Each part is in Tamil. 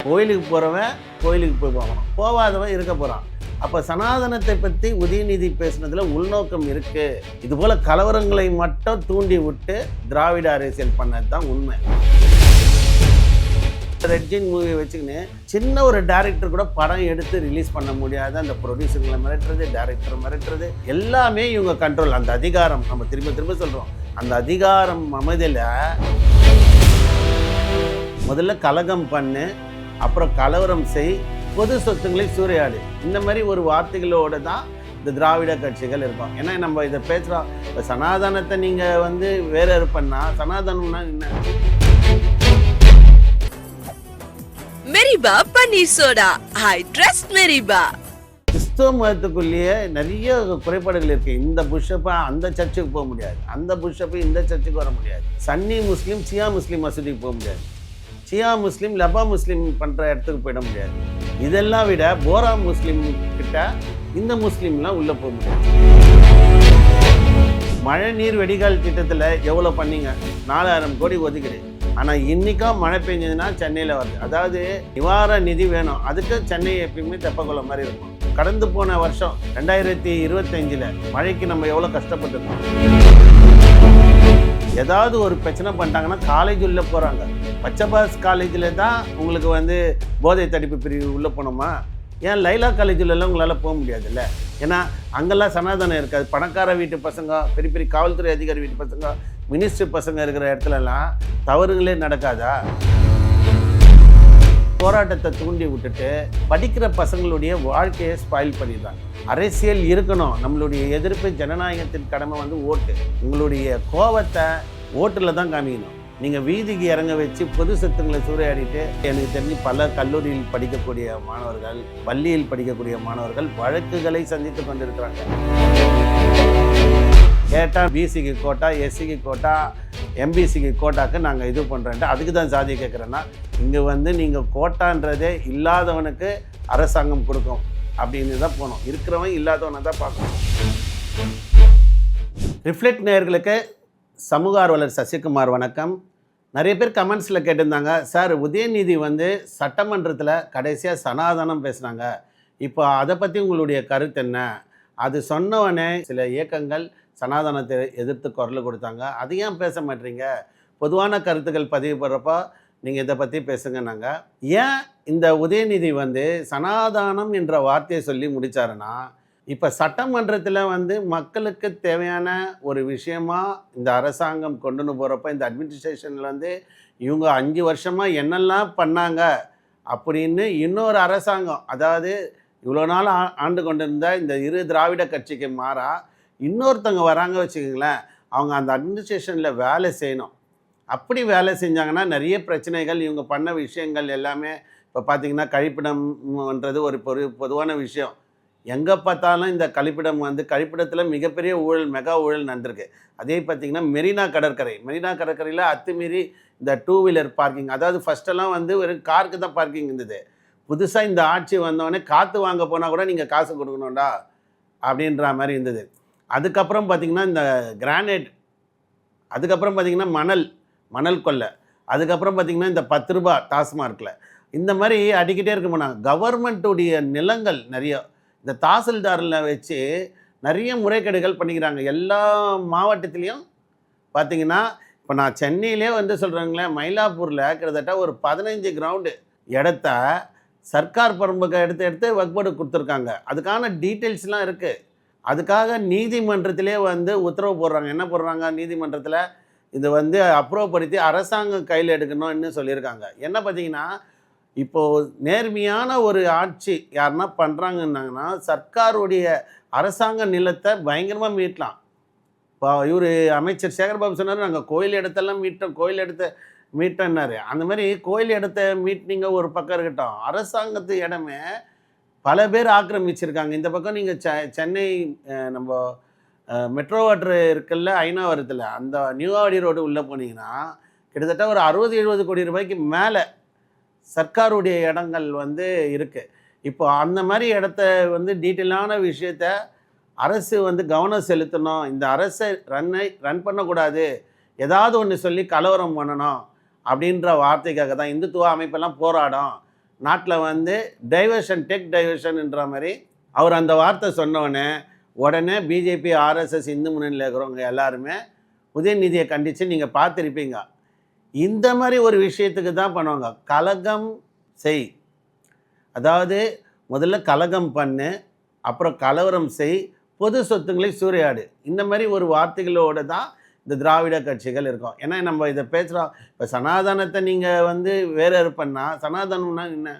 கோயிலுக்கு போகிறவன் கோயிலுக்கு போய் போகணும், போகாதவன் இருக்க போகிறான். அப்போ சனாதனத்தை பற்றி உதயநிதி பேசுனதில் உள்நோக்கம் இருக்குது. இதுபோல் கலவரங்களை மட்டும் தூண்டி விட்டு திராவிட அரசியல் பண்ணது தான் உண்மை. ரெட்ஜின் மூவியை வச்சுக்கின்னு சின்ன ஒரு டைரக்டர் கூட படம் எடுத்து ரிலீஸ் பண்ண முடியாத அந்த ப்ரொடியூசர்களை மிரட்டுறது, டைரக்டரை மிரட்டுறது எல்லாமே இவங்க கண்ட்ரோல். அந்த அதிகாரம் நம்ம திரும்ப திரும்ப சொல்கிறோம், அந்த அதிகாரம் அமைதியில் முதல்ல கலகம் பண்ணு, அப்புறம் கலவரம் செய், பொது சொத்துக்களை சூறையாடு. இந்த மாதிரி ஒரு வார்த்தைகளோடு தான் இந்த திராவிட கட்சிகள் இருக்கும். ஏன்னா நம்ம இதை பேசுகிறோம், இப்போ சனாதனத்தை நீங்கள் வேற பண்ணால் சனாதனம்னா என்ன? மெரிபா பன்னீர் சோடா, ஐ ட்ரஸ்ட் மெரிபா. கிறிஸ்துவ மதத்துக்குள்ளேயே நிறைய குறைபாடுகள் இருக்குது. இந்த புஷப்பை அந்த சர்ச்சுக்கு போக முடியாது, அந்த புஷப்பு இந்த சர்ச்சுக்கு வர முடியாது, சன்னி முஸ்லீம் சியா முஸ்லீம் மசூதிக்கு போக முடியாது, சியா முஸ்லீம் லபா முஸ்லீம் பண்ணுற இடத்துக்கு போயிட முடியாது. இதெல்லாம் விட போரா முஸ்லீம் கிட்ட இந்த முஸ்லீம்லாம் உள்ளே போக முடியாது. மழை நீர் வடிகால் திட்டத்தில் எவ்வளோ பண்ணீங்க? 4000 கோடி ஒதுக்குது. ஆனால் இன்றைக்கும் மழை பெஞ்சதுன்னா சென்னையில் வருது. அதாவது நிவாரண நிதி வேணும், அதுக்கு சென்னை எப்பயுமே தெப்பக்குள மாதிரி இருக்கும். கடந்து போன வருஷம் 2025 மழைக்கு நம்ம எவ்வளோ கஷ்டப்பட்டுருக்கோம். ஏதாவது ஒரு பிரச்சனை பண்ணிட்டாங்கன்னா காலேஜ் உள்ளே போகிறாங்க. பச்சைபாஸ் காலேஜில் தான் உங்களுக்கு போதை தடுப்பு பிரிவு உள்ளே போனோமா? ஏன் லைலா காலேஜிலலாம் உங்களால் போக முடியாதுல்ல? ஏன்னா அங்கெல்லாம் சனாதனம் இருக்காது. பணக்கார வீட்டு பசங்க, பெரிய பெரிய காவல்துறை அதிகாரி வீட்டு பசங்க, மினிஸ்டர் பசங்க இருக்கிற இடத்துலலாம் தவறுகளே நடக்காதா? போராட்டத்தை தூண்டி விட்டுட்டு படிக்கிற பசங்களுடைய வாழ்க்கையை ஸ்பாயில் பண்ணிடுறாங்க. அரசியல் இருக்கணும், நம்மளுடைய எதிர்ப்பு ஜனநாயகத்தின் கடமை ஓட்டு. உங்களுடைய கோபத்தை ஓட்டில் தான் காமிக்கணும். நீங்கள் வீதிக்கு இறங்க வச்சு பொது சொத்துக்களை சூறையாடிட்டு, எனக்கு தெரிஞ்சு பல கல்லூரியில் படிக்கக்கூடிய மாணவர்கள், பள்ளியில் படிக்கக்கூடிய மாணவர்கள் வழக்குகளை சந்தித்து கொண்டிருக்கிறாங்க. கேட்டால் பிசிக்கு கோட்டா, எஸ்சிக்கு கோட்டா, எம்பிசிக்கு கோட்டாக்கு நாங்கள் இது பண்ணுறேன்ட்டு அதுக்கு தான் சாதியை கேட்குறேன்னா, இங்கே நீங்கள் கோட்டான்றதே இல்லாதவனுக்கு அரசாங்கம் கொடுக்கும் அப்படின்னு தான் போகணும். இருக்கிறவன் இல்லாதவனை தான் பார்க்கணும். ரிஃப்ளெக்ட் நேயர்களுக்கு சமூக ஆர்வலர் சசிகுமார் வணக்கம். நிறைய பேர் கமெண்ட்ஸில் கேட்டிருந்தாங்க, சார் உதயநிதி சட்டமன்றத்தில் கடைசியாக சனாதனம் பேசுனாங்க, இப்போ அதை பற்றி உங்களுடைய கருத்து என்ன? அது சொன்னவனே சில இயக்கங்கள் சனாதனத்தை எதிர்த்து குரல் கொடுத்தாங்க, அது ஏன் பேச மாட்டீங்க? பொதுவான கருத்துக்கள் பதிவு போடுறப்போ நீங்கள் இதை பற்றி பேசுங்கன்னாங்க. ஏன் இந்த உதயநிதி சனாதானம் என்ற வார்த்தையை சொல்லி முடித்தாருன்னா, இப்போ சட்டமன்றத்தில் மக்களுக்கு தேவையான ஒரு விஷயமா இந்த அரசாங்கம் கொண்டுன்னு போகிறப்ப, இந்த அட்மினிஸ்ட்ரேஷனில் இவங்க 5 வருஷமாக என்னெல்லாம் பண்ணாங்க அப்படின்னு இன்னொரு அரசாங்கம், அதாவது இவ்வளோ நாள் ஆண்டு கொண்டிருந்த இந்த இரு திராவிட கட்சிக்கு மாறா இன்னொருத்தவங்க வராங்க வச்சுக்கோங்களேன், அவங்க அந்த அட்மினிஸ்ட்ரேஷனில் வேலை செய்யணும். அப்படி வேலை செஞ்சாங்கன்னா நிறைய பிரச்சனைகள், இவங்க பண்ண விஷயங்கள் எல்லாமே இப்போ பார்த்திங்கன்னா கழிப்பிடம்ன்றது ஒரு பொதுவான விஷயம். எங்கே பார்த்தாலும் இந்த கழிப்பிடத்தில் மிகப்பெரிய ஊழல், மெகா ஊழல் நடந்திருக்கு. அதே பார்த்திங்கன்னா மெரினா கடற்கரையில் அத்துமீறி இந்த 2 வீலர் பார்க்கிங், அதாவது ஃபஸ்ட்டெல்லாம் ஒரு காருக்கு தான் பார்க்கிங் இருந்தது. புதுசாக இந்த ஆட்சி வந்தோடனே காற்று வாங்க போனால் கூட நீங்கள் காசு கொடுக்கணும்டா அப்படின்ற மாதிரி இருந்தது. அதுக்கப்புறம் பார்த்திங்கன்னா இந்த கிரானைட், அதுக்கப்புறம் பார்த்திங்கன்னா மணல் கொள்ளை, அதுக்கப்புறம் பார்த்திங்கன்னா இந்த 10 ரூபா டாஸ்மார்க்கில், இந்த மாதிரி அடிக்கிட்டே இருக்க போனாங்க. கவர்மெண்ட்டுடைய நிலங்கள் நிறைய இந்த தாசில்தாரில் வச்சு நிறைய முறைகேடுகள் பண்ணிக்கிறாங்க. எல்லா மாவட்டத்துலேயும் பார்த்திங்கன்னா, இப்போ நான் சென்னையிலே சொல்கிறேங்களேன், மயிலாப்பூரில் கிட்டத்தட்ட ஒரு 15 கிரவுண்டு இடத்த சர்க்கார் பரம்புக்கு எடுத்து வக்போர்டு கொடுத்துருக்காங்க. அதுக்கான டீட்டெயில்ஸ்லாம் இருக்குது. அதுக்காக நீதிமன்றத்திலே உத்தரவு போடுறாங்க. என்ன போடுறாங்க? நீதிமன்றத்தில் இது அப்ரூவ் படுத்தி அரசாங்கம் கையில் எடுக்கணும்னு சொல்லியிருக்காங்க. என்ன பார்த்தீங்கன்னா, இப்போது நேர்மையான ஒரு ஆட்சி யாருன்னா பண்ணுறாங்கன்னாங்கன்னா, சர்க்காருடைய அரசாங்க நிலத்தை பயங்கரமாக மீட்டலாம். இப்போ இவர் அமைச்சர் சேகர்பாபு சொன்னார், நாங்கள் கோயில் இடத்தெல்லாம் மீட்டோம்னாரு. அந்த மாதிரி கோயில் இடத்த மீட்டினீங்க ஒரு பக்கம் இருக்கட்டும், அரசாங்கத்து இடமே பல பேர் ஆக்கிரமிச்சிருக்காங்க. இந்த பக்கம் நீங்கள் சென்னை நம்ம மெட்ரோ வாட்டர் இருக்குல்ல, ஐநாவரத்தில், அந்த நியூஆடி ரோடு உள்ளே போனீங்கன்னா கிட்டத்தட்ட ஒரு 60-70 கோடி ரூபாய்க்கு மேலே சர்க்காருடைய இடங்கள் இருக்குது. இப்போ அந்த மாதிரி இடத்த டீட்டெயிலான விஷயத்த அரசு கவனம் செலுத்தணும். இந்த அரசை ரன் பண்ணக்கூடாது, ஏதாவது ஒன்று சொல்லி கலவரம் பண்ணணும் அப்படின்ற வார்த்தைக்காக தான் இந்துத்துவ அமைப்பெல்லாம் போராடும். நாட்டில் வந்து டைவர்ஷன் டைவர்ஷன்ன்ற மாதிரி அவர் அந்த வார்த்தை சொன்னோடனே உடனே பிஜேபி ஆர்எஸ்எஸ் இந்து முன்னணியில் இருக்கிறவங்க எல்லாருமே உதயநிதியை கண்டித்து நீங்கள் பார்த்துருப்பீங்க. இந்த மாதிரி ஒரு விஷயத்துக்கு தான் பண்ணுவாங்க. கலகம் செய், அதாவது முதல்ல கலகம் பண்ணு, அப்புறம் கலவரம் செய், பொது சொத்துக்களை சூறையாடு. இந்த மாதிரி ஒரு வார்த்தைகளோடு தான் இந்த திராவிட கட்சிகள் இருக்கும். ஏன்னா நம்ம இதை பேசுகிறோம். இப்போ சனாதனத்தை நீங்கள் வந்து வேறு பண்ணால், சனாதனம்னா என்ன?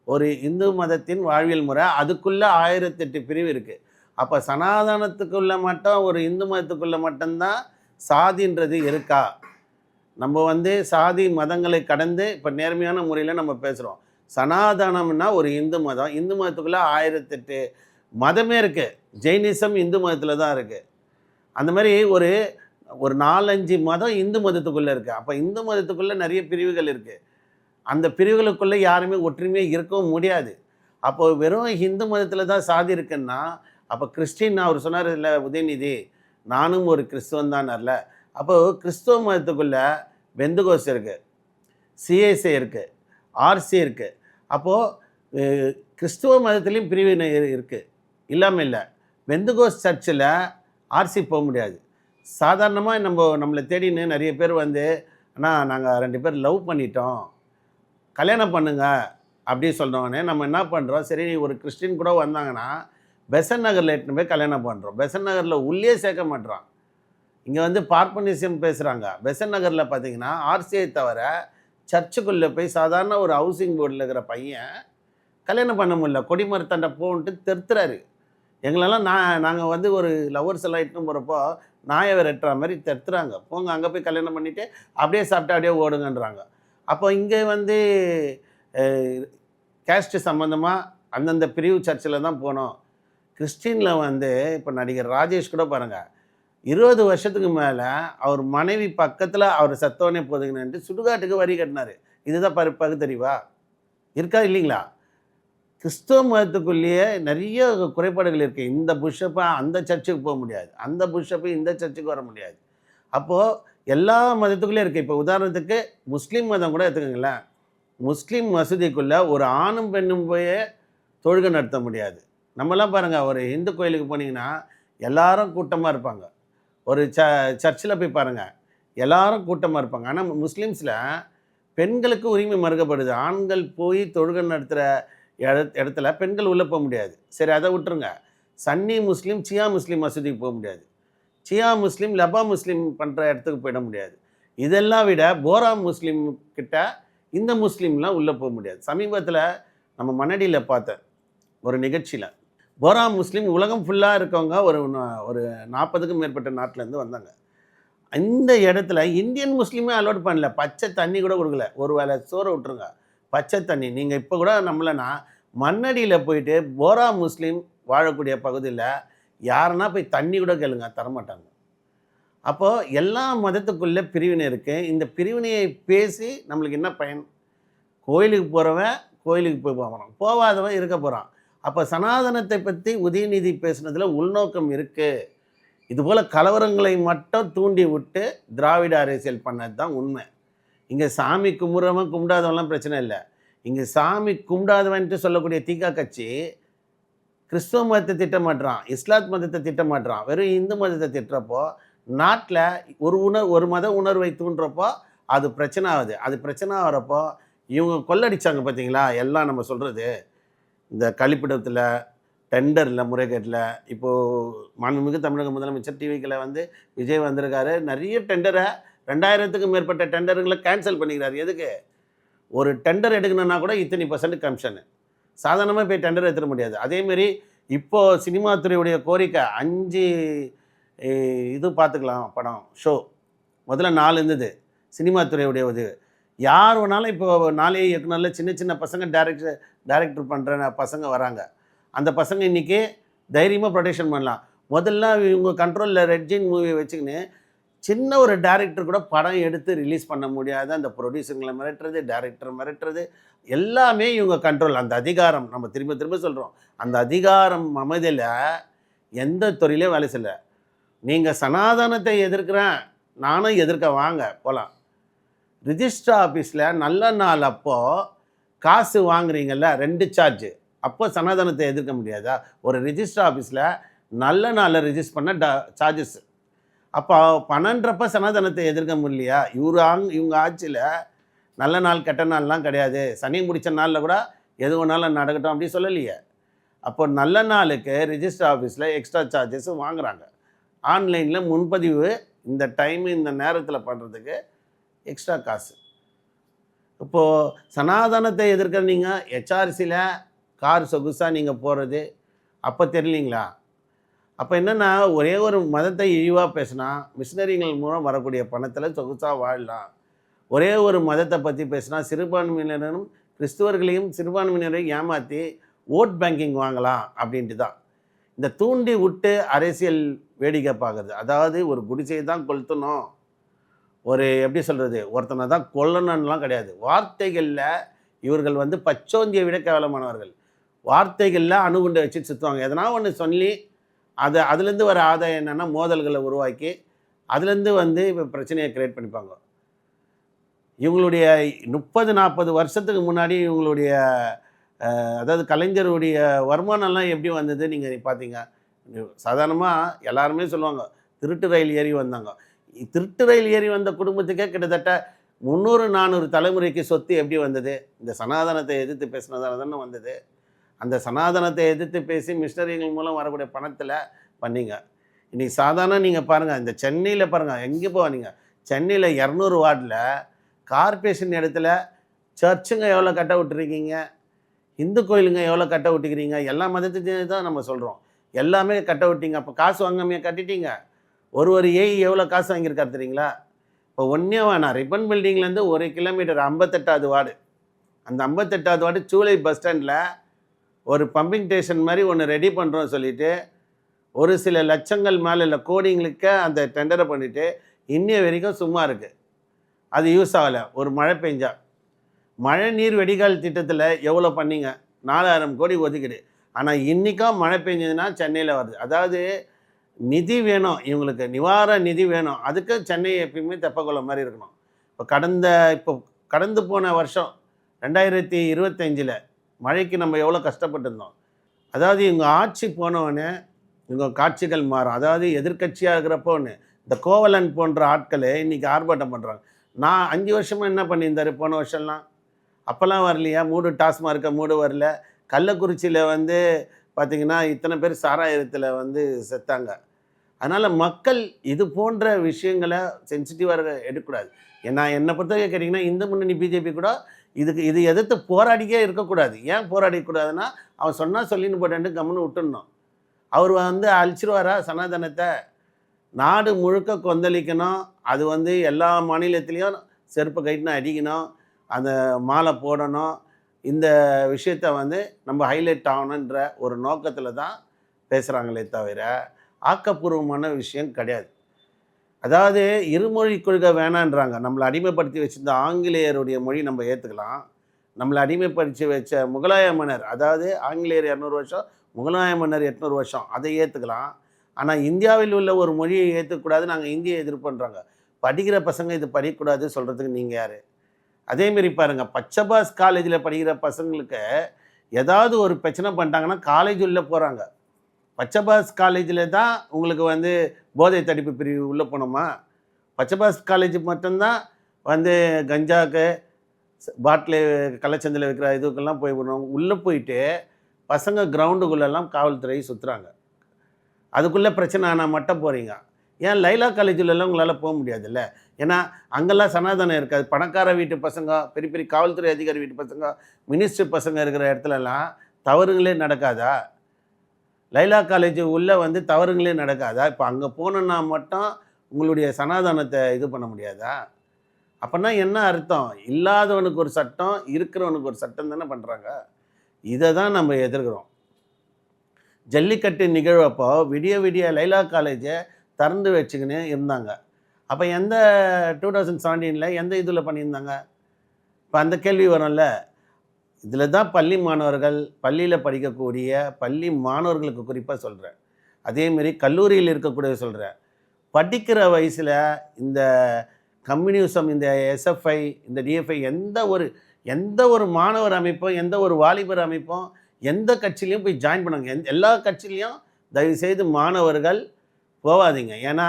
ஒரு இந்து மதத்தின் வாழ்வியல் முறை, அதுக்குள்ளே 1008 பிரிவு இருக்குது. அப்போ சனாதனத்துக்குள்ளே மட்டும், ஒரு இந்து மதத்துக்குள்ளே மட்டும்தான் சாதின்றது இருக்கா? நம்ம வந்து சாதி மதங்களை கடந்து இப்போ நேர்மையான முறையில் நம்ம பேசுகிறோம். சனாதனம்னா ஒரு இந்து மதம், இந்து மதத்துக்குள்ளே 1008 மதமே இருக்குது. ஜெயினிசம் இந்து மதத்தில் தான் இருக்குது. அந்த மாதிரி ஒரு 4-5 மதம் இந்து மதத்துக்குள்ளே இருக்குது. அப்போ இந்து மதத்துக்குள்ளே நிறைய பிரிவுகள் இருக்குது. அந்த பிரிவுகளுக்குள்ளே யாருமே ஒற்றுமையாக இருக்கவும் முடியாது. அப்போது வெறும் இந்து மதத்தில் தான் சாதி இருக்குன்னா, அப்போ கிறிஸ்டின் அவர் சொன்னார் இல்லை உதயநிதி, நானும் ஒரு கிறிஸ்துவன் தானர்ல. அப்போது கிறிஸ்துவ மதத்துக்குள்ளே பெந்தகோஸ் இருக்குது, சிஎஸ்ஐ இருக்குது, ஆர்சி இருக்குது. அப்போது கிறிஸ்துவ மதத்துலேயும் பிரிவினை இருக்குது, இல்லாமல் இல்லை. பெந்தகோஸ் சர்ச்சில் ஆர்சி போக முடியாது. சாதாரணமாக நம்மளை தேடின்னு நிறைய பேர் வந்து, அண்ணா நாங்கள் 2 பேர் லவ் பண்ணிட்டோம், கல்யாணம் பண்ணுங்க அப்படி சொல்கிறோன்னே நம்ம என்ன பண்ணுறோம், சரி ஒரு கிறிஸ்டின் கூட வந்தாங்கன்னா பெசன் நகரில் எட்டுன்னு போய் கல்யாணம் பண்ணுறோம். பெசன் நகரில் உள்ளே சேர்க்க மாட்டோம். இங்கே வந்து பார்ப்பனிசம் பேசுகிறாங்க. பெசன் நகரில் பார்த்தீங்கன்னா ஆர்சிஐ தவிர சர்ச்சுக்குள்ளே போய் சாதாரண ஒரு ஹவுசிங் போர்டில் இருக்கிற பையன் கல்யாணம் பண்ண முடியல. கொடிமரத்தாண்ட போன்ட்டு தெருத்துறாரு. எங்களெல்லாம் நாங்கள் வந்து ஒரு லவர்ஸ் எல்லாம் இட்டுன்னு போகிறப்போ நாயை வெட்டுற மாதிரி தெருத்துறாங்க. போங்க அங்கே போய் கல்யாணம் பண்ணிவிட்டு அப்படியே சாப்பிட்டு அப்படியே ஓடுங்கன்றாங்க. அப்போ இங்கே வந்து கேஸ்ட் சம்மந்தமாக அந்தந்த பிரிவு சர்ச்சில் தான் போனோம். கிறிஸ்டினில் வந்து இப்போ நடிகர் ராஜேஷ் கூட பாருங்கள், 20 வருஷத்துக்கு மேலே அவர் மனைவி பக்கத்தில் அவர் செத்தவனே போதுங்கன்னு சுடுகாட்டுக்கு வரி கட்டினார். இதுதான் பகுத்தறிவா இருக்கா இல்லைங்களா? கிறிஸ்தவ மதத்துக்குள்ளேயே நிறைய குறைபாடுகள் இருக்குது. இந்த பிஷப்பை அந்த சர்ச்சுக்கு போக முடியாது, அந்த பிஷப்பு இந்த சர்ச்சுக்கு வர முடியாது. அப்போது எல்லா மதத்துக்குள்ளேயும் இருக்குது. இப்போ உதாரணத்துக்கு முஸ்லீம் மதம் கூட எடுத்துக்கோங்களேன். முஸ்லீம் மசூதிக்குள்ளே ஒரு ஆணும் பெண்ணும் போய் தொழுகை நடத்த முடியாது. நம்மலாம் பாருங்கள், ஒரு இந்து கோயிலுக்கு போனீங்கன்னா எல்லாரும் கூட்டமாக இருப்பாங்க. ஒரு சர்ச்சில் போய் பாருங்கள், எல்லாரும் கூட்டமாக இருப்பாங்க. ஆனால் முஸ்லீம்ஸில் பெண்களுக்கு உரிமை மறுக்கப்படுது. ஆண்கள் போய் தொழுகை நடத்துகிற இடத்துல பெண்கள் உள்ளே போக முடியாது. சரி, அதை விட்டுருங்க. சன்னி முஸ்லீம் சியா முஸ்லீம் மசூதிக்கு போக முடியாது. சியா முஸ்லீம் லபா முஸ்லீம் பண்ணுற இடத்துக்கு போயிட முடியாது. இதெல்லாம் விட போரா முஸ்லீம் கிட்ட இந்த முஸ்லீம்லாம் உள்ளே போக முடியாது. சமீபத்தில் நம்ம மண்ணடியில் பார்த்தேன் ஒரு நிகழ்ச்சியில், போரா முஸ்லீம் உலகம் ஃபுல்லாக இருக்கவங்க ஒரு 40க்கும் மேற்பட்ட நாட்டிலேருந்து வந்தாங்க. இந்த இடத்துல இந்தியன் முஸ்லீமே அலோட் பண்ணல. பச்சை தண்ணி கூட கொடுக்கல. ஒரு வேளை சோறு விட்டுருங்க, பச்சை தண்ணி. நீங்கள் இப்போ கூட நம்மளனா மண்ணடியில் போயிட்டு போரா முஸ்லீம் வாழக்கூடிய பகுதியில் யாருன்னா போய் தண்ணி கூட கேளுங்க, தரமாட்டாங்க. அப்போது எல்லா மதத்துக்குள்ளே பிரிவினை இருக்குது. இந்த பிரிவினையை பேசி நம்மளுக்கு என்ன பயன்? கோயிலுக்கு போகிறவன் கோயிலுக்கு போய் போகிறான், போகாதவன் இருக்க போகிறான். அப்போ சனாதனத்தை பற்றி உதயநிதி பேசுனதில் உள்நோக்கம் இருக்குது. இதுபோல் கலவரங்களை மட்டும் தூண்டி விட்டு திராவிட அரசியல் பண்ணது தான் உண்மை. இங்கே சாமி கும்பிட்றவன் கும்பிடாதவன்லாம் பிரச்சனை இல்லை. இங்கே சாமி கும்பிடாதவன்ட்டு சொல்லக்கூடிய திக கட்சி கிறிஸ்துவ மதத்தை திட்டமாட்டுறான், இஸ்லாத் மதத்தை திட்டமாட்டுறான், வெறும் இந்து மதத்தை திட்டுறப்போ நாட்டில் ஒரு மத உணர்வை தூண்டுறப்போ அது பிரச்சனை ஆகுது. அது பிரச்சனை ஆகிறப்போ இவங்க கொள்ளடிச்சாங்க பார்த்தீங்களா, எல்லாம் நம்ம சொல்கிறது. இந்த கழிப்பிடத்தில், டெண்டரில், முறைகேட்டில். இப்போது மாண்புமிகு தமிழக முதலமைச்சர் டிவிக்கில் வந்து விஜய் வந்திருக்காரு. நிறைய டெண்டரை 2000க்கும் மேற்பட்ட டெண்டருங்களை கேன்சல் பண்ணிக்கிறார். எதுக்கு? ஒரு டெண்டர் எடுக்கணுன்னா கூட இத்தனை % கமிஷனு. சாதாரணமாக போய் டெண்டர் எடுத்துட முடியாது. அதேமாரி இப்போது சினிமா துறையுடைய கோரிக்கை 5 இது பார்த்துக்கலாம் படம் ஷோ. முதல்ல 4 இருந்தது சினிமா துறையுடைய உதவி. யார் வேணாலும் இப்போ 4 இயக்குனரில் சின்ன சின்ன பசங்க டைரக்டர் பண்ணுற பசங்க வராங்க. அந்த பசங்க இன்றைக்கி தைரியமாக ப்ரொடக்ஷன் பண்ணலாம். முதல்ல இவங்க கண்ட்ரோலில் ரெட்ஜின் மூவியை வச்சுக்கின்னு சின்ன ஒரு டைரக்டர் கூட படம் எடுத்து ரிலீஸ் பண்ண முடியாத அந்த ப்ரொடியூசர்களை மிரட்டுறது, டைரக்டர் மிரட்டுறது, எல்லாமே இவங்க கண்ட்ரோல். அந்த அதிகாரம் நம்ம திரும்ப திரும்ப சொல்கிறோம், அந்த அதிகாரம் அமைதியில் எந்த துறையிலையும் வேலை செய்யலை. நீங்கள் சனாதனத்தை எதிர்க்கிறேன், நானும் எதிர்க்க, வாங்க போகலாம். ரிஜிஸ்டர் ஆஃபீஸில் நல்ல நாள் அப்போது காசு வாங்குறீங்கல்ல 2 சார்ஜ், அப்போ சனாதனத்தை எதிர்க்க முடியாதா? ஒரு ரிஜிஸ்டர் ஆஃபீஸில் நல்ல நாளில் ரிஜிஸ்டர் பண்ண சார்ஜஸ், அப்போ பணன்றப்ப சனாதனத்தை எதிர்க்க முடியலையா? இவங்க ஆட்சியில் நல்ல நாள் கெட்ட நாள்லாம் கிடையாது, சனி முடித்த நாளில் கூட எது வேணாலும் நடக்கட்டும் அப்படி சொல்லலையே. அப்போ நல்ல நாளுக்கு ரிஜிஸ்டர் ஆஃபீஸில் எக்ஸ்ட்ரா சார்ஜஸ் வாங்குறாங்க. ஆன்லைனில் முன்பதிவு இந்த டைமு இந்த நேரத்தில் பண்ணுறதுக்கு எக்ஸ்ட்ரா காசு. இப்போது சனாதனத்தை எதிர்க்கிற நீங்கள் ஹெச்ஆர்சியில் கார் சொகுசாக நீங்கள் போகிறது அப்போ தெரியலிங்களா? அப்போ என்னென்னா, ஒரே ஒரு மதத்தை இழிவாக பேசினா மிஷினரிகள் மூலம் வரக்கூடிய பணத்தில் சொகுசாக வாழலாம். ஒரே ஒரு மதத்தை பற்றி பேசினா சிறுபான்மையினரும் கிறிஸ்துவர்களையும் சிறுபான்மையினரையும் ஏமாற்றி ஓட் பேங்கிங் வாங்கலாம் அப்படின்ட்டு தான் இந்த தூண்டி விட்டு அரசியல் வேடிக்கை பார்க்குறது. அதாவது ஒரு குடிசையை தான் கொளுத்தணும், ஒரு எப்படி சொல்கிறது, ஒருத்தனை தான் கொல்லணும்லாம் கிடையாது. வார்த்தைகளில் இவர்கள் வந்து பச்சோந்தியை விட கேவலமானவர்கள். வார்த்தைகளில் அணுகுண்டை வச்சு சுற்றுவாங்க. எதனா ஒன்று சொல்லி அதுலேருந்து வர ஆதாயம் என்னென்னா மோதல்களை உருவாக்கி அதுலேருந்து வந்து இப்போ பிரச்சனையை க்ரியேட் பண்ணிப்பாங்க. இவங்களுடைய 30-40 வருஷத்துக்கு முன்னாடி இவங்களுடைய அதாவது கலைஞருடைய வருமானம்லாம் எப்படி வந்தது நீங்கள் பார்த்தீங்க? சாதாரணமாக எல்லாருமே சொல்லுவாங்க திருட்டு ரயில் ஏறி வந்தாங்க. திருட்டு ரயில் ஏறி வந்த குடும்பத்துக்கே கிட்டத்தட்ட 300-400 தலைமுறைக்கு சொத்து எப்படி வந்தது? இந்த சனாதனத்தை எதிர்த்து பேசினதால தானே வந்தது. அந்த சனாதனத்தை எதிர்த்து பேசி மிஷினரிகள் மூலம் வரக்கூடிய பணத்தில் பண்ணீங்க. இன்றைக்கி சாதாரண நீங்கள் பாருங்கள், இந்த சென்னையில் பாருங்கள், எங்கே போவீங்க, சென்னையில் 200 வார்டில் கார்பரேஷன் இடத்துல சர்ச்சுங்க எவ்வளோ கட்ட விட்டுருக்கீங்க, இந்து கோயிலுங்க எவ்வளோ கட்ட விட்டுக்கிறீங்க, எல்லா மதத்தையும் தான் நம்ம சொல்கிறோம், எல்லாமே கட்ட விட்டீங்க. அப்போ காசு வாங்காமையே கட்டிட்டீங்க. ஒரு ஏஐ எவ்வளோ காசு வாங்கியிருக்காரு தெரியுங்களா? இப்போ ஒன்றே வேணாம், ரிப்பன் பில்டிங்லேருந்து 1 கிலோமீட்டர் 58வது வார்டு, அந்த 58வது வார்டு சூளை பஸ் ஸ்டாண்டில் ஒரு பம்பிங் ஸ்டேஷன் மாதிரி ஒன்று ரெடி பண்ணுறோன்னு சொல்லிவிட்டு ஒரு சில லட்சங்கள் மேலே இல்லை கோடிங்களுக்கு அந்த டெண்டரை பண்ணிவிட்டு இன்னைய வரைக்கும் சும்மா இருக்குது, அது யூஸ் ஆகலை. ஒரு மழை பெஞ்சா மழை நீர் வடிகால் திட்டத்தில் எவ்வளோ பண்ணீங்க? 4000 கோடி ஒதுக்கிடு. ஆனால் இன்றைக்கும் மழை பெஞ்சதுன்னா சென்னையில் வருது. அதாவது நிதி வேணும், இவங்களுக்கு நிவாரண நிதி வேணும். அதுக்கு சென்னை எப்பயுமே தெப்பக்குள மாதிரி இருக்கணும். இப்போ கடந்து போன வருஷம் 2025 மழைக்கு நம்ம எவ்வளோ கஷ்டப்பட்டுருந்தோம். அதாவது இவங்க ஆட்சி போனவொடனே இவங்க காட்சிகள் மாறும். அதாவது எதிர்க்கட்சியாக இருக்கிறப்போ ஒன்று, இந்த கோவலன் போன்ற ஆட்களை இன்றைக்கி ஆர்ப்பாட்டம் பண்ணுறாங்க. நான் 5 வருஷமாக என்ன பண்ணியிருந்தார் போன வருஷம்லாம்? அப்போல்லாம் வரலையா? டாஸ்மார்க்கை மூடு வரல. கள்ளக்குறிச்சியில் வந்து பார்த்திங்கன்னா இத்தனை பேர் சாராயத்தில் வந்து செத்தாங்க. அதனால் மக்கள் இது போன்ற விஷயங்களை சென்சிட்டிவாக எடுக்கக்கூடாது. என்னை பொறுத்தவரைக்கும் கேட்டிங்கன்னா இந்து முன்னணி பிஜேபி கூட இது எதிர்த்து போராடிக்கே இருக்கக்கூடாது. ஏன் போராடிக்கூடாதுன்னா, அவன் சொன்னால் சொல்லின்னு போட்டேன்ட்டு கம்முன்னு விட்டுடணும். அவர் வந்து அழிச்சிருவாரா சனாதனத்தை? நாடு முழுக்க கொந்தளிக்கணும். அது வந்து எல்லா மாநிலத்திலையும் செருப்பு கைட்டுன்னு அடிக்கணும், அந்த மாலை போடணும். இந்த விஷயத்தை வந்து நம்ம ஹைலைட் ஆகணுன்ற ஒரு நோக்கத்தில் தான் பேசுகிறாங்களே தவிர ஆக்கப்பூர்வமான விஷயம் கிடையாது. அதாவது இருமொழி கொள்கை வேணான்றாங்க. நம்மளை அடிமைப்படுத்தி வச்சுருந்த ஆங்கிலேயருடைய மொழி நம்ம ஏற்றுக்கலாம். நம்மளை அடிமைப்படுத்தி வச்ச முகலாய மன்னர், அதாவது ஆங்கிலேயர் 200 வருஷம், முகலாய மன்னர் 800 வருஷம், அதை ஏற்றுக்கலாம். ஆனால் இந்தியாவில் உள்ள ஒரு மொழியை ஏற்றுக்கூடாது, நாங்கள் இந்தியை எதிர்ப்புன்றாங்க. படிக்கிற பசங்க இது படிக்கக்கூடாது சொல்கிறதுக்கு நீங்கள் யார்? அதேமாரி பாருங்கள், பச்சபாஸ் காலேஜில் படிக்கிற பசங்களுக்கு ஏதாவது ஒரு பிரச்சனை பண்ணிட்டாங்கன்னா காலேஜ் உள்ளே போகிறாங்க. பச்சபாஸ் காலேஜில் தான் உங்களுக்கு வந்து போதை தடுப்பு பிரிவு உள்ளே போனோமா? பச்சபாஸ் காலேஜ் மட்டும்தான் வந்து கஞ்சாக்கு பாட்டில் கள்ளச்சந்தையில் வைக்கிற இதுக்கெல்லாம் போய் விடணும். உள்ளே போயிட்டு பசங்க கிரவுண்டுக்குள்ளெல்லாம் காவல்துறை சுற்றுறாங்க. அதுக்குள்ளே பிரச்சனை ஆனால் மட்டும் போகிறீங்க. ஏன் லைலா காலேஜிலெல்லாம் உங்களால் போக முடியாதுல்ல? ஏன்னா அங்கெல்லாம் சனாதனம் இருக்காது. பணக்கார வீட்டு பசங்க, பெரிய பெரிய காவல்துறை அதிகாரி வீட்டு பசங்க, மினிஸ்டர் பசங்க இருக்கிற இடத்துலலாம் தவறுங்களே நடக்காதா? லைலா காலேஜ் உள்ளே வந்து தவறுங்களே நடக்காதா? இப்போ அங்கே போனோன்னா மட்டும் உங்களுடைய சனாதனத்தை இது பண்ண முடியாதா? அப்போனா என்ன அர்த்தம்? இல்லாதவனுக்கு ஒரு சட்டம், இருக்கிறவனுக்கு ஒரு சட்டம் தானே பண்ணுறாங்க. இதை தான் நம்ம எதிர்க்கிறோம். ஜல்லிக்கட்டு நிகழ்வப்போ விடிய லைலா காலேஜை திறந்து வச்சுக்கின்னு இருந்தாங்க. அப்போ எந்த 2017 எந்த இதில் பண்ணியிருந்தாங்க? இப்போ அந்த கேள்வி வரும்ல. இதில் தான் பள்ளி மாணவர்கள், பள்ளியில் படிக்கக்கூடிய பள்ளி மாணவர்களுக்கு குறிப்பாக சொல்கிறேன், அதேமாரி கல்லூரியில் இருக்கக்கூடிய சொல்கிறேன், படிக்கிற வயசில் இந்த கம்யூனிசம், இந்த எஸ்எஃப்ஐ, இந்த டிஎஃப்ஐ எந்த ஒரு மாணவர் அமைப்பும் எந்த ஒரு வாலிபர் அமைப்பும் எந்த கட்சியிலையும் போய் ஜாயின் பண்ணுங்க. எல்லா கட்சியிலையும் தயவுசெய்து மாணவர்கள் போகாதீங்க. ஏன்னா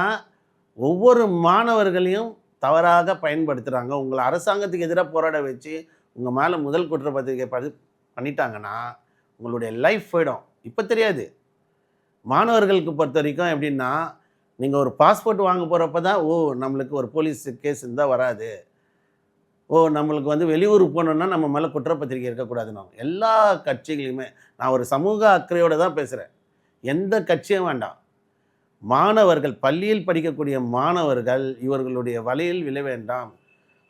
ஒவ்வொரு மாணவர்களையும் தவறாக பயன்படுத்துகிறாங்க. உங்களை அரசாங்கத்துக்கு எதிராக போராட வச்சு உங்கள் மேலே முதல் குற்றப்பத்திரிகை பண்ணிட்டாங்கன்னா உங்களுடைய லைஃப் போயிடும். இப்போ தெரியாது. மாணவர்களுக்கு பொறுத்த வரைக்கும் எப்படின்னா, நீங்கள் ஒரு பாஸ்போர்ட் வாங்க போகிறப்ப தான் நம்மளுக்கு ஒரு போலீஸ் கேஸ் இருந்தால் வராது. நம்மளுக்கு வந்து வெளியூர் போகணுன்னா நம்ம மேலே குற்றப்பத்திரிகை இருக்கக்கூடாதுன்னு. எல்லா கட்சிகளையுமே நான் ஒரு சமூக அக்கறையோடு தான் பேசுகிறேன். எந்த கட்சியும் வேண்டாம். மாணவர்கள், பள்ளியில் படிக்கக்கூடிய மாணவர்கள் இவர்களுடைய வலையில் விழ வேண்டாம்.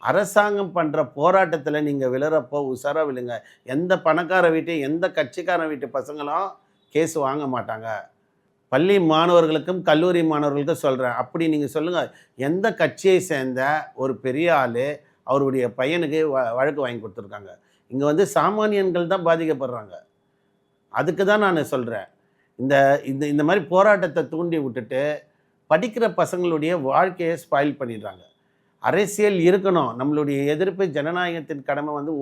அரசாங்கம் பண்ணுற போராட்டத்தில் நீங்கள் விழுறப்போ உஷாராக விழுங்க. எந்த பணக்கார வீட்டு எந்த கட்சிக்காரன் வீட்டு பசங்களும் கேஸ் வாங்க மாட்டாங்க. பள்ளி மாணவர்களுக்கும் கல்லூரி மாணவர்களுக்கும் சொல்கிறேன். அப்படி நீங்கள் சொல்லுங்கள், எந்த கட்சியை சேர்ந்த ஒரு பெரிய ஆள் அவருடைய பையனுக்கு வழக்கு வாங்கி கொடுத்துருக்காங்க. இங்கே வந்து சாமானியன்கள் தான் பாதிக்கப்படுறாங்க. அதுக்கு தான் நான் சொல்கிறேன். இந்த இந்த இந்த மாதிரி போராட்டத்தை தூண்டி விட்டுட்டு படிக்கிற பசங்களுடைய வாழ்க்கையை ஸ்பாயில் பண்ணிடுறாங்க. அரசியல் இருக்கணும். நம்மளுடைய எதிர்ப்பு ஜனநாயகத்தின் கடமை வந்து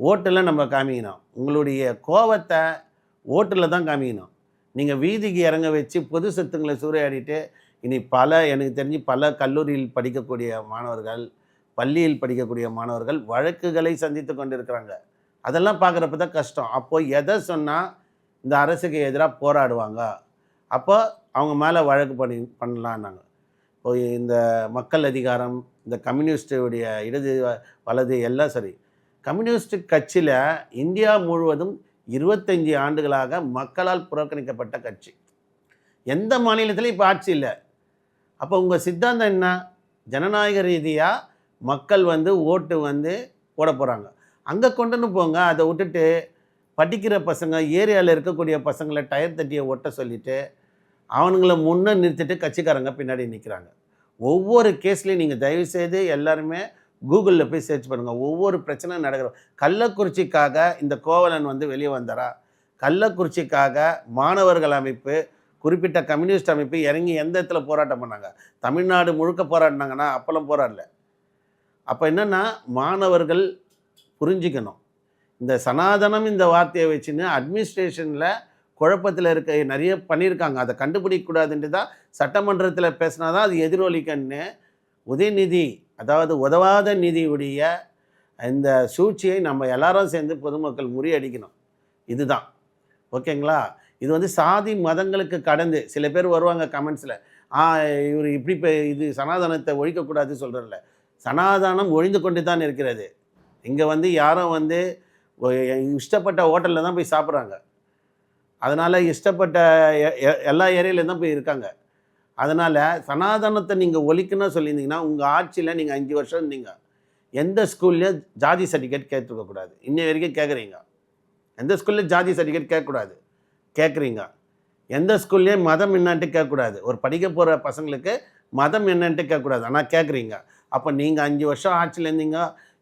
ஓட்டில் நம்ம காமிக்கணும். உங்களுடைய கோவத்தை ஓட்டில் தான் காமிக்கணும். நீங்கள் வீதிக்கு இறங்க வச்சு பொது சொத்துங்களை சூறையாடிட்டு இனி எனக்கு தெரிஞ்சு பல கல்லூரியில் படிக்கக்கூடிய மாணவர்கள், பள்ளியில் படிக்கக்கூடிய மாணவர்கள் வழக்குகளை சந்தித்து கொண்டு இருக்கிறாங்க. அதெல்லாம் பார்க்குறப்ப தான் கஷ்டம். அப்போது எதை சொன்னால் இந்த அரசுக்கு எதிராக போராடுவாங்க, அப்போ அவங்க மேலே வழக்கு பண்ணலான்னாங்க. இப்போ இந்த மக்கள் அதிகாரம், இந்த கம்யூனிஸ்டுடைய இடது வலது எல்லாம் சரி. கம்யூனிஸ்ட் கட்சியில் இந்தியா முழுவதும் 25 ஆண்டுகளாக மக்களால் புறக்கணிக்கப்பட்ட கட்சி. எந்த மாநிலத்திலையும் இப்போ ஆட்சி இல்லை. அப்போ உங்கள் சித்தாந்தம் என்ன? ஜனநாயக ரீதியாக மக்கள் வந்து ஓட்டு வந்து போட போகிறாங்க. அங்கே கொண்டுன்னு போங்க. அதை விட்டுட்டு படிக்கிற பசங்க, ஏரியாவில் இருக்கக்கூடிய பசங்களை டயர் தட்டியை ஒட்ட சொல்லிவிட்டு அவனுங்களை முன்னே நிறுத்திட்டு கட்சிக்காரங்க பின்னாடி நிற்கிறாங்க. ஒவ்வொரு கேஸ்லேயும் நீங்கள் தயவுசெய்து எல்லாருமே கூகுளில் போய் சர்ச் பண்ணுங்கள். ஒவ்வொரு பிரச்சனை நடக்கிற கள்ளக்குறிச்சிக்காக இந்த கோவலன் வந்து வெளியே வந்தாரா? கள்ளக்குறிச்சிக்காக மாணவர்கள் அமைப்பு, குறிப்பிட்ட கம்யூனிஸ்ட் அமைப்பு இறங்கி எந்த இடத்துல போராட்டம் பண்ணாங்க? தமிழ்நாடு முழுக்க போராடினாங்கன்னா அப்போல்லாம் போராடல. அப்போ என்னென்னா மாணவர்கள் புரிஞ்சிக்கணும். இந்த சனாதனம் இந்த வார்த்தையை வச்சுன்னு அட்மினிஸ்ட்ரேஷனில் குழப்பத்தில் இருக்க நிறைய பண்ணியிருக்காங்க. அதை கண்டுபிடிக்கக்கூடாதுன்ட்டு தான் சட்டமன்றத்தில் பேசினா தான் அது எதிரொலிக்கன்னு உதயநிதி, அதாவது உதவாத நிதியுடைய இந்த சூழ்ச்சியை நம்ம எல்லாரும் சேர்ந்து பொதுமக்கள் முறியடிக்கணும். இதுதான் ஓகேங்களா? இது வந்து சாதி மதங்களுக்கு கடந்து சில பேர் வருவாங்க கமெண்ட்ஸில், இவர் இப்படி இது சனாதனத்தை ஒழிக்கக்கூடாது சொல்கிறதில்ல. சனாதனம் ஒழிந்து கொண்டு தான் இருக்கிறது. இங்கே வந்து யாரும் வந்து இஷ்டப்பட்ட ஹோட்டலில் தான் போய் சாப்பிட்றாங்க. அதனால் இஷ்டப்பட்ட எல்லா ஏரியாவிலேயும் தான் போய் இருக்காங்க. அதனால் சனாதனத்தை நீங்கள் ஒழிக்கணும்னு சொல்லியிருந்தீங்கன்னா உங்கள் ஆட்சியில் நீங்கள் 5 வருஷம் இருந்தீங்க. எந்த ஸ்கூல்லையும் ஜாதி சர்டிஃபிகேட் கேட்டுருக்கக்கூடாது. இன்னை வரைக்கும் கேட்குறீங்க. எந்த ஸ்கூல்லையும் ஜாதி சர்டிஃபிகேட் கேட்கக்கூடாது, கேட்குறீங்க. எந்த ஸ்கூல்லையும் மதம் என்னன்ட்டு கேட்கக்கூடாது. ஒரு படிக்க போகிற பசங்களுக்கு மதம் என்னன்ட்டு கேட்கக்கூடாது, ஆனால் கேட்குறீங்க. அப்போ நீங்கள் 5 வருஷம் ஆட்சியில் இருந்தீங்க.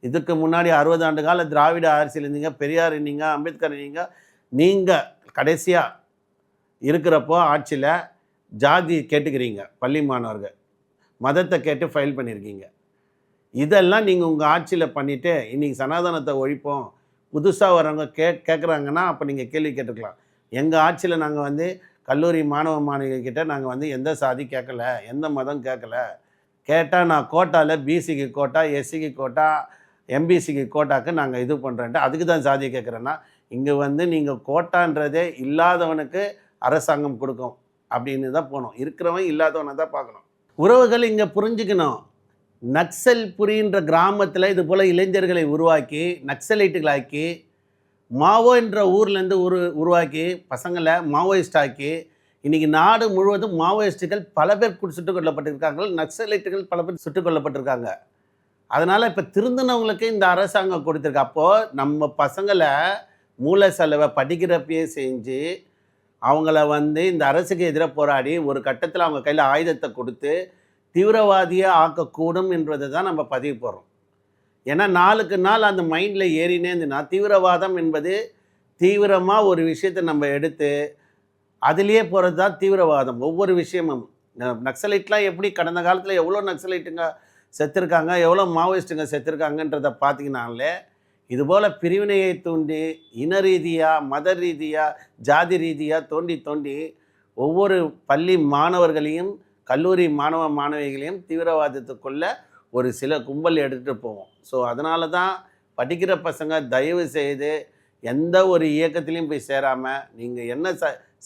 இதுக்கு முன்னாடி 60 ஆண்டு கால திராவிட அரசியல் இருந்தீங்க. பெரியார் இருந்தீங்க, அம்பேத்கர் இருந்தீங்க. நீங்கள் கடைசியாக இருக்கிறப்போ ஆட்சியில் ஜாதி கேட்டுக்கிறீங்க. பள்ளி மாணவர்கள் மதத்தை கேட்டு ஃபைல் பண்ணியிருக்கீங்க. இதெல்லாம் நீங்கள் உங்கள் ஆட்சியில் பண்ணிவிட்டு இன்றைக்கி சனாதனத்தை ஒழிப்போம் புதுசாக வரவங்க கேட்குறாங்கன்னா அப்போ நீங்கள் கேள்வி கேட்டுக்கலாம். எங்கள் ஆட்சியில் நாங்கள் வந்து கல்லூரி மாணவ மாணவிகிட்ட நாங்கள் வந்து எந்த சாதி கேட்கல, எந்த மதம் கேட்கல. கேட்டால் நான் கோட்டாவில் பிசிக்கு கோட்டா, எஸ்சிக்கு கோட்டா, எம்பிசிக்கு கோட்டாக்கு நாங்கள் இது பண்ணுறேன்ட்டு அதுக்கு தான் சாதி கேட்குறேன்னா, இங்கே வந்து நீங்கள் கோட்டான்றதே இல்லாதவனுக்கு அரசாங்கம் கொடுக்கும் அப்படின்னு தான் போகணும். இருக்கிறவன் இல்லாதவனை தான் பார்க்கணும். உறவுகள் இங்கே புரிஞ்சுக்கணும். நக்சல்புரின்ற கிராமத்தில் இது போல் இளைஞர்களை உருவாக்கி நக்சலைட்டுகளாக்கி மாவோ என்ற ஊர்லேருந்து உருவாக்கி பசங்களை மாவோயிஸ்ட் ஆக்கி இன்றைக்கி நாடு முழுவதும் மாவோயிஸ்ட்டுகள் பல பேர் சுட்டுக் கொல்லப்பட்டிருக்காங்க. நக்சலைட்டுகள் பல பேர் சுட்டுக் கொல்லப்பட்டிருக்காங்க. அதனால் இப்போ திருந்தினவங்களுக்கு இந்த அரசாங்கம் கொடுத்துருக்கு. அப்போது நம்ம பசங்களை மூல செலவை படிக்கிறப்பயே செஞ்சு அவங்கள வந்து இந்த அரசுக்கு எதிராக போராடி ஒரு கட்டத்தில் அவங்க கையில் ஆயுதத்தை கொடுத்து தீவிரவாதியாக ஆக்கக்கூடும் என்பதை தான் நம்ம பதிவு போடுறோம். ஏன்னா நாளுக்கு நாள் அந்த மைண்டில் ஏறினே இருந்துன்னா தீவிரவாதம் என்பது தீவிரமாக ஒரு விஷயத்தை நம்ம எடுத்து அதிலேயே போகிறது தான் தீவிரவாதம். ஒவ்வொரு விஷயமும் நக்சலைட்லாம் எப்படி கடந்த காலத்தில் எவ்வளோ நக்சலைட்டுங்க செத்துருக்காங்க, எவ்வளோ மாவோயிஸ்ட்டுங்க செத்துருக்காங்கன்றதை பார்த்திங்கனாலே இதுபோல் பிரிவினையை தூண்டி இன ரீதியாக மத ரீதியாக ஜாதி ரீதியாக தோண்டி ஒவ்வொரு பள்ளி மாணவர்களையும் கல்லூரி மாணவ மாணவிகளையும் தீவிரவாதத்துக்குள்ள ஒரு சில கும்பல் எடுத்துகிட்டு போவோம். ஸோ அதனால தான் படிக்கிற பசங்க தயவு செய்து எந்த ஒரு இயக்கத்திலையும் போய் சேராமல் நீங்கள் என்ன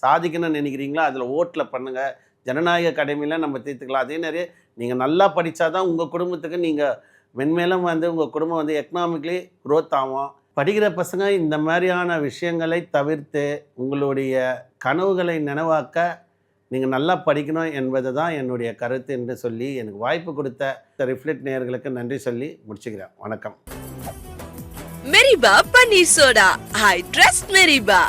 சாதிக்கணும்னு நினைக்கிறீங்களோ அதில் ஓட்டில் பண்ணுங்கள். ஜனநாயக கடமையில் நம்ம தீர்த்துக்கலாம். அதே நேரம் நீங்கள் நல்லா படித்தா தான் உங்கள் குடும்பத்துக்கு நீங்கள் மென்மேலும் உங்கள் குடும்பம் எக்கனாமிக்கலி க்ரோத் ஆகும். படிக்கிற பசங்க இந்த மாதிரியான விஷயங்களை தவிர்த்து உங்களுடைய கனவுகளை நினைவாக்க நீங்கள் நல்லா படிக்கணும் என்பது தான் என்னுடைய கருத்து என்று சொல்லி எனக்கு வாய்ப்பு கொடுத்த ரிஃப்ளெக்ட் நேயர்களுக்கு நன்றி சொல்லி முடிச்சுக்கிறேன். வணக்கம். Meriba Paneer Soda. I trust Meriba.